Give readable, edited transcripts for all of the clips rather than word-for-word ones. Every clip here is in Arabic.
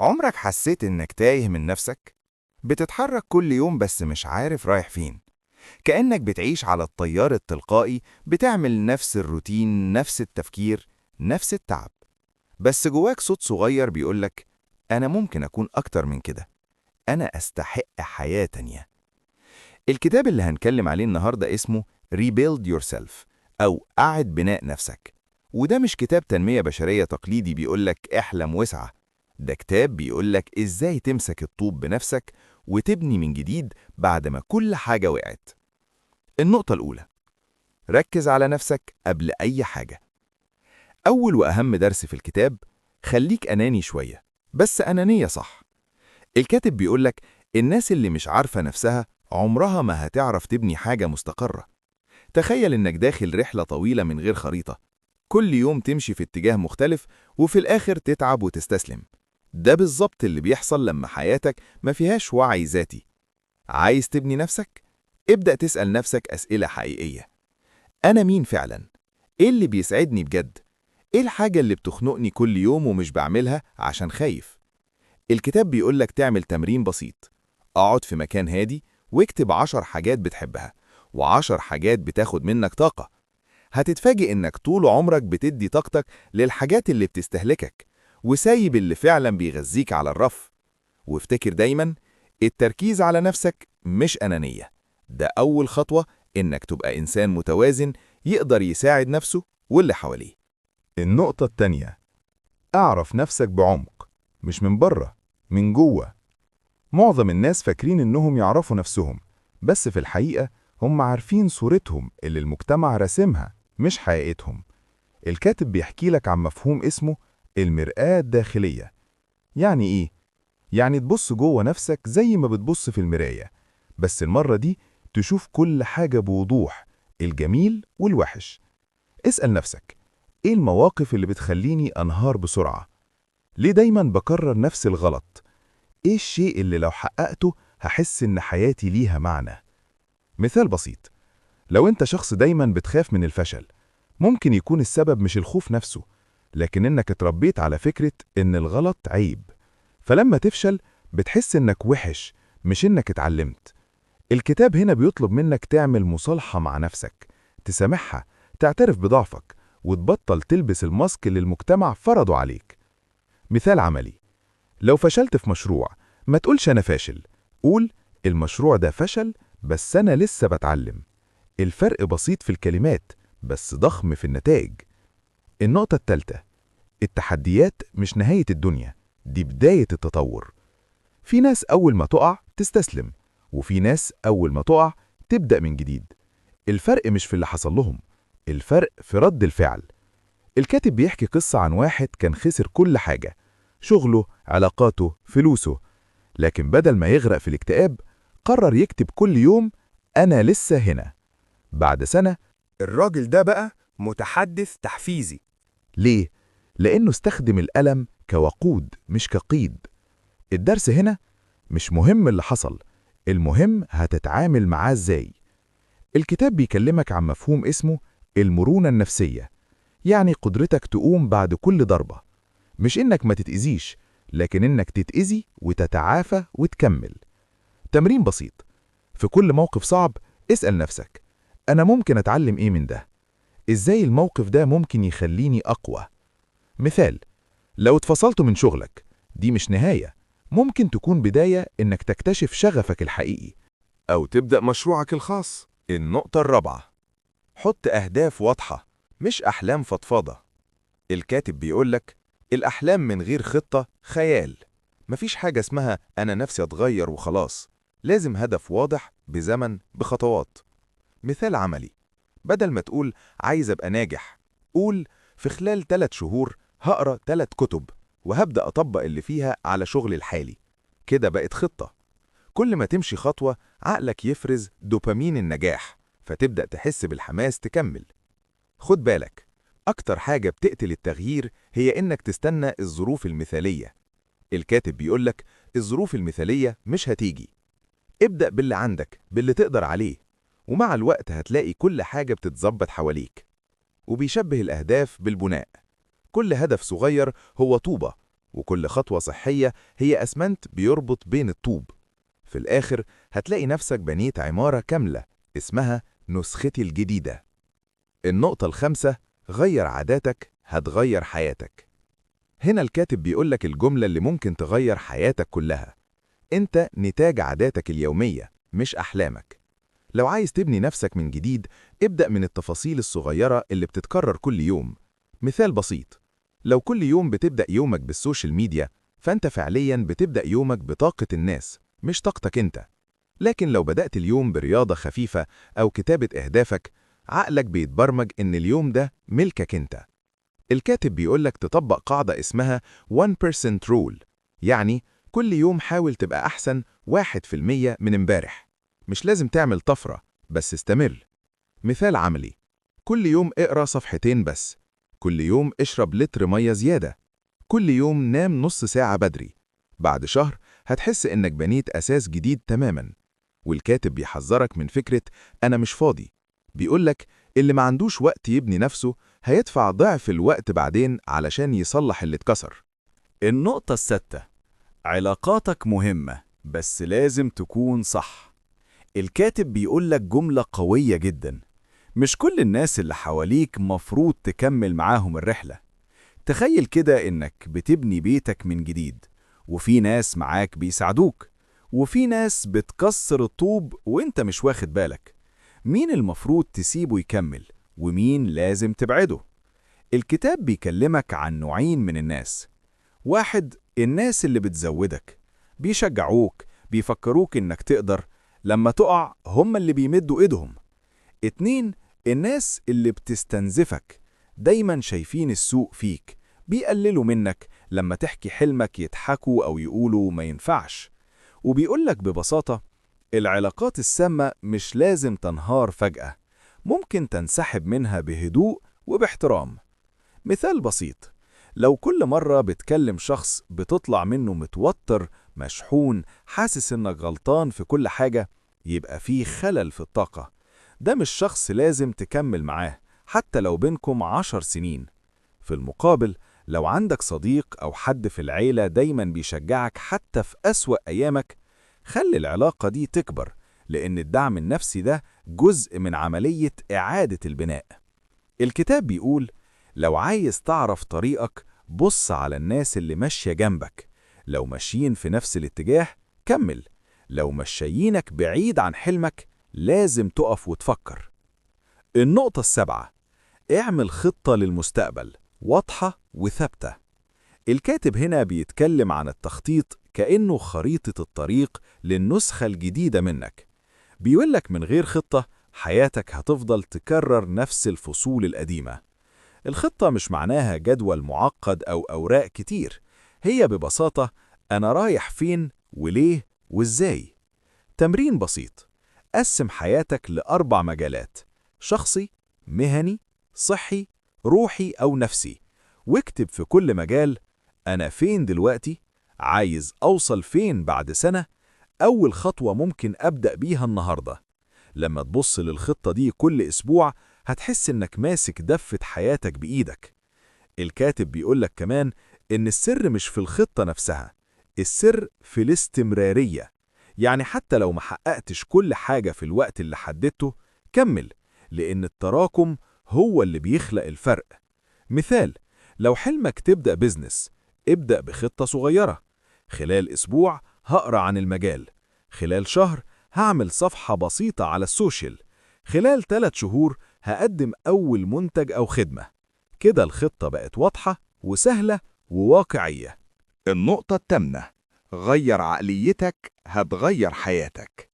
عمرك حسيت إنك تايه من نفسك؟ بتتحرك كل يوم بس مش عارف رايح فين. كأنك بتعيش على التيار التلقائي، بتعمل نفس الروتين، نفس التفكير، نفس التعب. بس جواك صوت صغير بيقولك: أنا ممكن أكون أكتر من كده. أنا أستحق حياة تانية. الكتاب اللي هنتكلم عليه النهاردة اسمه Rebuild Yourself، أو أعد بناء نفسك. وده مش كتاب تنمية بشرية تقليدي بيقولك احلم واسعى. ده كتاب بيقولك إزاي تمسك الطوب بنفسك وتبني من جديد بعد ما كل حاجة وقعت. النقطة الأولى: ركز على نفسك قبل أي حاجة. أول وأهم درس في الكتاب: خليك أناني شوية، بس أنانية صح. الكاتب بيقولك الناس اللي مش عارفة نفسها عمرها ما هتعرف تبني حاجة مستقرة. تخيل إنك داخل رحلة طويلة من غير خريطة، كل يوم تمشي في اتجاه مختلف وفي الآخر تتعب وتستسلم. ده بالظبط اللي بيحصل لما حياتك ما فيهاش وعي ذاتي. عايز تبني نفسك؟ ابدأ تسأل نفسك أسئلة حقيقية. أنا مين فعلا؟ إيه اللي بيسعدني بجد؟ إيه الحاجة اللي بتخنقني كل يوم ومش بعملها عشان خايف؟ الكتاب بيقولك تعمل تمرين بسيط: اقعد في مكان هادي واكتب 10 حاجات بتحبها و10 حاجات بتاخد منك طاقة. هتتفاجئ إنك طول عمرك بتدي طاقتك للحاجات اللي بتستهلكك، وسايب اللي فعلا بيغذيك على الرف. وافتكر دايما: التركيز على نفسك مش أنانية، ده أول خطوة إنك تبقى إنسان متوازن يقدر يساعد نفسه واللي حواليه. النقطة التانية: اعرف نفسك بعمق، مش من بره، من جوه. معظم الناس فاكرين إنهم يعرفوا نفسهم، بس في الحقيقة هم عارفين صورتهم اللي المجتمع راسمها، مش حقيقتهم. الكاتب بيحكي لك عن مفهوم اسمه المرآة الداخلية. يعني إيه؟ يعني تبص جوه نفسك زي ما بتبص في المراية، بس المرة دي تشوف كل حاجة بوضوح، الجميل والوحش. اسأل نفسك: إيه المواقف اللي بتخليني أنهار بسرعة؟ ليه دايما بكرر نفس الغلط؟ إيه الشيء اللي لو حققته هحس إن حياتي ليها معنى؟ مثال بسيط: لو أنت شخص دايما بتخاف من الفشل، ممكن يكون السبب مش الخوف نفسه، لكن إنك اتربيت على فكرة إن الغلط عيب. فلما تفشل بتحس إنك وحش، مش إنك اتعلمت. الكتاب هنا بيطلب منك تعمل مصالحة مع نفسك، تسامحها، تعترف بضعفك، وتبطل تلبس الماسك اللي المجتمع فرضه عليك. مثال عملي: لو فشلت في مشروع، ما تقولش أنا فاشل، قول المشروع ده فشل بس أنا لسه بتعلم. الفرق بسيط في الكلمات، بس ضخم في النتائج. النقطة التالتة: التحديات مش نهاية الدنيا، دي بداية التطور. في ناس أول ما تقع تستسلم، وفي ناس أول ما تقع تبدأ من جديد. الفرق مش في اللي حصل لهم، الفرق في رد الفعل. الكاتب بيحكي قصة عن واحد كان خسر كل حاجة: شغله، علاقاته، فلوسه. لكن بدل ما يغرق في الاكتئاب، قرر يكتب كل يوم: أنا لسه هنا. بعد سنة، الراجل ده بقى متحدث تحفيزي. ليه؟ لأنه استخدم الألم كوقود مش كقيد. الدرس هنا: مش مهم اللي حصل، المهم هتتعامل معاه ازاي. الكتاب بيكلمك عن مفهوم اسمه المرونة النفسية، يعني قدرتك تقوم بعد كل ضربة. مش إنك ما تتأذيش، لكن إنك تتأذي وتتعافى وتكمل. تمرين بسيط: في كل موقف صعب اسأل نفسك: أنا ممكن أتعلم إيه من ده؟ إزاي الموقف ده ممكن يخليني أقوى؟ مثال: لو اتفصلت من شغلك، دي مش نهاية، ممكن تكون بداية إنك تكتشف شغفك الحقيقي، أو تبدأ مشروعك الخاص. النقطة الرابعة: حط أهداف واضحة، مش أحلام فضفاضة. الكاتب بيقولك الأحلام من غير خطة خيال. مفيش حاجة اسمها أنا نفسي أتغير وخلاص، لازم هدف واضح بزمن بخطوات. مثال عملي: بدل ما تقول عايز أبقى ناجح، قول في خلال 3 شهور هقرأ 3 كتب وهبدأ أطبق اللي فيها على شغلي الحالي. كده بقت خطة. كل ما تمشي خطوة عقلك يفرز دوبامين النجاح، فتبدأ تحس بالحماس تكمل. خد بالك، أكتر حاجة بتقتل التغيير هي إنك تستنى الظروف المثالية. الكاتب بيقولك الظروف المثالية مش هتيجي. ابدأ باللي عندك، باللي تقدر عليه، ومع الوقت هتلاقي كل حاجة بتتظبط حواليك. وبيشبه الأهداف بالبناء. كل هدف صغير هو طوبة، وكل خطوة صحية هي أسمنت بيربط بين الطوب. في الآخر هتلاقي نفسك بنيت عمارة كاملة اسمها نسختي الجديدة. النقطة الخامسة: غير عاداتك هتغير حياتك. هنا الكاتب بيقولك الجملة اللي ممكن تغير حياتك كلها: أنت نتاج عاداتك اليومية مش أحلامك. لو عايز تبني نفسك من جديد، ابدأ من التفاصيل الصغيرة اللي بتتكرر كل يوم. مثال بسيط: لو كل يوم بتبدأ يومك بالسوشيال ميديا، فأنت فعلياً بتبدأ يومك بطاقة الناس مش طاقتك أنت. لكن لو بدأت اليوم برياضة خفيفة أو كتابة أهدافك، عقلك بيتبرمج إن اليوم ده ملكك أنت. الكاتب بيقولك تطبق قاعدة اسمها 1% rule، يعني كل يوم حاول تبقى أحسن 1% من امبارح. مش لازم تعمل طفرة، بس استمر. مثال عملي: كل يوم اقرأ صفحتين بس، كل يوم اشرب لتر مية زيادة، كل يوم نام نص ساعة بدري. بعد شهر هتحس إنك بنيت أساس جديد تماماً. والكاتب بيحذرك من فكرة أنا مش فاضي. بيقولك اللي ما عندوش وقت يبني نفسه هيدفع ضعف الوقت بعدين علشان يصلح اللي اتكسر. النقطة السادسة: علاقاتك مهمة بس لازم تكون صح. الكاتب بيقولك جملة قوية جدا: مش كل الناس اللي حواليك مفروض تكمل معاهم الرحلة. تخيل كده إنك بتبني بيتك من جديد، وفي ناس معاك بيساعدوك، وفي ناس بتكسر الطوب وإنت مش واخد بالك. مين المفروض تسيبه يكمل ومين لازم تبعده؟ الكتاب بيكلمك عن نوعين من الناس. واحد، الناس اللي بتزودك، بيشجعوك، بيفكروك إنك تقدر. لما تقع هم اللي بيمدوا إيدهم. اتنين، الناس اللي بتستنزفك، دايما شايفين السوء فيك، بيقللوا منك، لما تحكي حلمك يضحكوا أو يقولوا ما ينفعش. وبيقولك ببساطة: العلاقات السامة مش لازم تنهار فجأة، ممكن تنسحب منها بهدوء وباحترام. مثال بسيط: لو كل مرة بتكلم شخص بتطلع منه متوتر، مشحون، حاسس إنك غلطان في كل حاجة، يبقى فيه خلل في الطاقة. ده مش شخص لازم تكمل معاه حتى لو بينكم 10 سنين. في المقابل، لو عندك صديق أو حد في العيلة دايما بيشجعك حتى في أسوأ أيامك، خلي العلاقة دي تكبر، لأن الدعم النفسي ده جزء من عملية إعادة البناء. الكتاب بيقول: لو عايز تعرف طريقك، بص على الناس اللي ماشية جنبك. لو ماشيين في نفس الاتجاه، كمل. لو ماشيينك بعيد عن حلمك، لازم تقف وتفكر. النقطة السابعة: اعمل خطة للمستقبل واضحة وثابتة. الكاتب هنا بيتكلم عن التخطيط كأنه خريطة الطريق للنسخة الجديدة منك. بيقولك من غير خطة، حياتك هتفضل تكرر نفس الفصول القديمة. الخطة مش معناها جدول معقد أو أوراق كتير، هي ببساطة أنا رايح فين وليه وإزاي. تمرين بسيط: قسم حياتك ل4 مجالات: شخصي، مهني، صحي، روحي أو نفسي. واكتب في كل مجال: أنا فين دلوقتي؟ عايز أوصل فين بعد سنة؟ أول خطوة ممكن أبدأ بيها النهاردة. لما تبص للخطة دي كل أسبوع، هتحس إنك ماسك دفة حياتك بإيدك. الكاتب بيقولك كمان إن السر مش في الخطة نفسها، السر في الاستمرارية. يعني حتى لو ما حققتش كل حاجة في الوقت اللي حددته، كمل، لأن التراكم هو اللي بيخلق الفرق. مثال: لو حلمك تبدأ بيزنس، ابدأ بخطة صغيرة. خلال أسبوع هقرأ عن المجال، خلال شهر هعمل صفحة بسيطة على السوشيال، خلال 3 شهور هقدم أول منتج أو خدمة. كده الخطة بقت واضحة وسهلة وواقعية. النقطة الثامنة: غير عقليتك هتغير حياتك.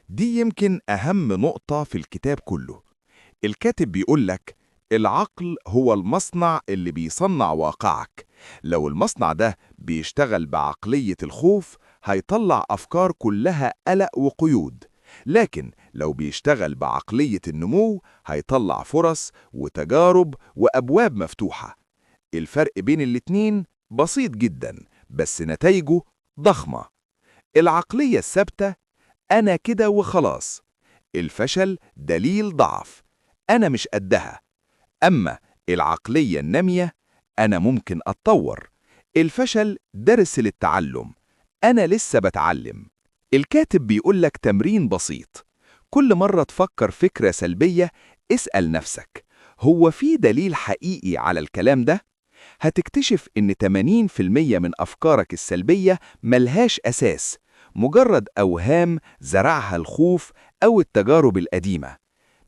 دي يمكن أهم نقطة في الكتاب كله. الكاتب بيقولك العقل هو المصنع اللي بيصنع واقعك. لو المصنع ده بيشتغل بعقلية الخوف، هيطلع أفكار كلها قلق وقيود. لكن لو بيشتغل بعقلية النمو، هيطلع فرص وتجارب وأبواب مفتوحة. الفرق بين الاتنين بسيط جدا، بس نتائجه ضخمة. العقلية الثابتة: أنا كده وخلاص. الفشل دليل ضعف، أنا مش قدها. أما العقلية النامية: أنا ممكن أتطور. الفشل درس للتعلم. أنا لسه بتعلم. الكاتب بيقولك تمرين بسيط. كل مرة تفكر فكرة سلبية، اسأل نفسك: هو في دليل حقيقي على الكلام ده؟ هتكتشف إن 80% من أفكارك السلبية ملهاش أساس، مجرد أوهام زرعها الخوف أو التجارب القديمة.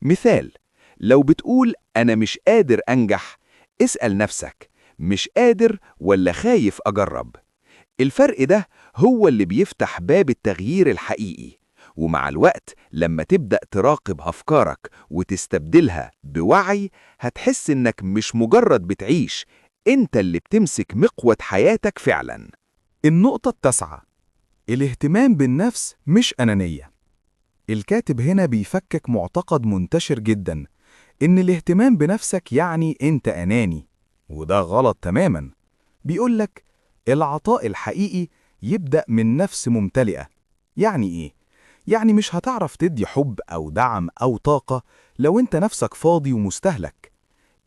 مثال: لو بتقول أنا مش قادر أنجح، اسأل نفسك: مش قادر ولا خايف أجرب؟ الفرق ده هو اللي بيفتح باب التغيير الحقيقي. ومع الوقت لما تبدأ تراقب أفكارك وتستبدلها بوعي، هتحس إنك مش مجرد بتعيش، أنت اللي بتمسك مقود حياتك فعلا. النقطة 9: الاهتمام بالنفس مش أنانية. الكاتب هنا بيفكك معتقد منتشر جدا، إن الاهتمام بنفسك يعني أنت أناني، وده غلط تماما. بيقولك العطاء الحقيقي يبدأ من نفس ممتلئة. يعني إيه؟ يعني مش هتعرف تدي حب أو دعم أو طاقة لو أنت نفسك فاضي ومستهلك.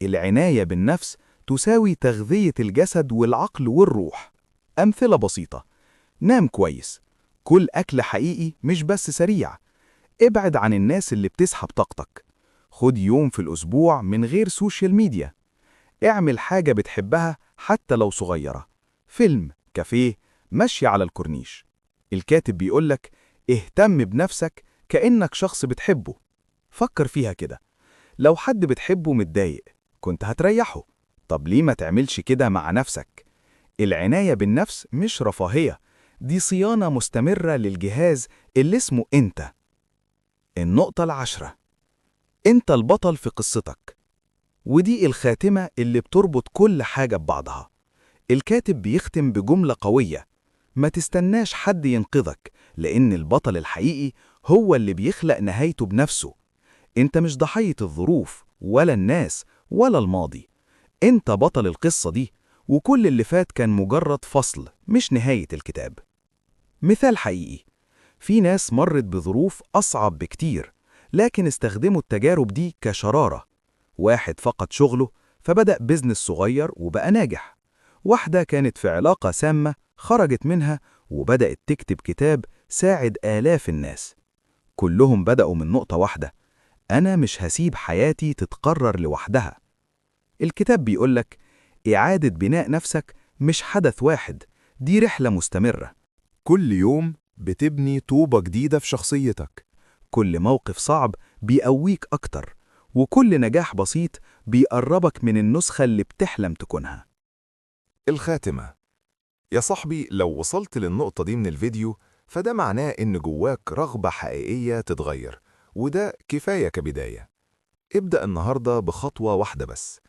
العناية بالنفس تساوي تغذية الجسد والعقل والروح. أمثلة بسيطة: نام كويس، كل أكل حقيقي مش بس سريع، ابعد عن الناس اللي بتسحب طاقتك، خد يوم في الأسبوع من غير سوشيال ميديا، اعمل حاجة بتحبها حتى لو صغيرة، فيلم، كافيه، مشي على الكورنيش. الكاتب بيقولك اهتم بنفسك كأنك شخص بتحبه. فكر فيها كده، لو حد بتحبه متضايق كنت هتريحه، طب ليه ما تعملش كده مع نفسك؟ العناية بالنفس مش رفاهية، دي صيانة مستمرة للجهاز اللي اسمه أنت. النقطة 10: أنت البطل في قصتك. ودي الخاتمة اللي بتربط كل حاجة ببعضها. الكاتب بيختم بجملة قوية: ما تستناش حد ينقذك، لأن البطل الحقيقي هو اللي بيخلق نهايته بنفسه. أنت مش ضحية الظروف ولا الناس ولا الماضي، أنت بطل القصة دي، وكل اللي فات كان مجرد فصل مش نهاية الكتاب. مثال حقيقي: في ناس مرت بظروف أصعب بكتير، لكن استخدموا التجارب دي كشرارة. واحد فقد شغله فبدأ بيزنس صغير وبقى ناجح. واحدة كانت في علاقة سامة خرجت منها وبدأت تكتب كتاب ساعد آلاف الناس. كلهم بدأوا من نقطة واحدة: أنا مش هسيب حياتي تتقرر لوحدها. الكتاب بيقولك إعادة بناء نفسك مش حدث واحد، دي رحلة مستمرة. كل يوم بتبني طوبة جديدة في شخصيتك. كل موقف صعب بيقويك أكتر، وكل نجاح بسيط بيقربك من النسخة اللي بتحلم تكونها. الخاتمة: يا صاحبي، لو وصلت للنقطة دي من الفيديو فده معناه إن جواك رغبة حقيقية تتغير، وده كفاية كبداية. ابدأ النهاردة بخطوة واحدة بس.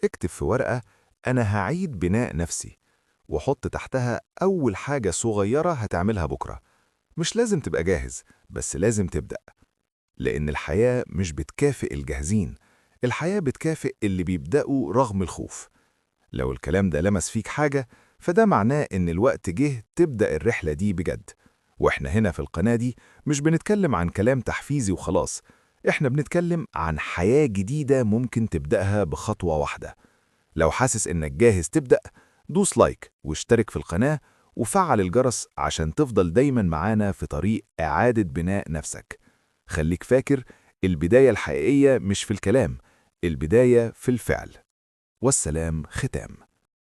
اكتب في ورقة: أنا هعيد بناء نفسي، وحط تحتها أول حاجة صغيرة هتعملها بكرة. مش لازم تبقى جاهز، بس لازم تبدأ، لأن الحياة مش بتكافئ الجاهزين، الحياة بتكافئ اللي بيبدأوا رغم الخوف. لو الكلام ده لمس فيك حاجة، فده معناه إن الوقت جه تبدأ الرحلة دي بجد. وإحنا هنا في القناة دي مش بنتكلم عن كلام تحفيزي وخلاص، إحنا بنتكلم عن حياة جديدة ممكن تبدأها بخطوة واحدة. لو حاسس إنك جاهز تبدأ، دوس لايك واشترك في القناة وفعل الجرس عشان تفضل دايما معانا في طريق إعادة بناء نفسك. خليك فاكر، البداية الحقيقية مش في الكلام، البداية في الفعل. والسلام ختام.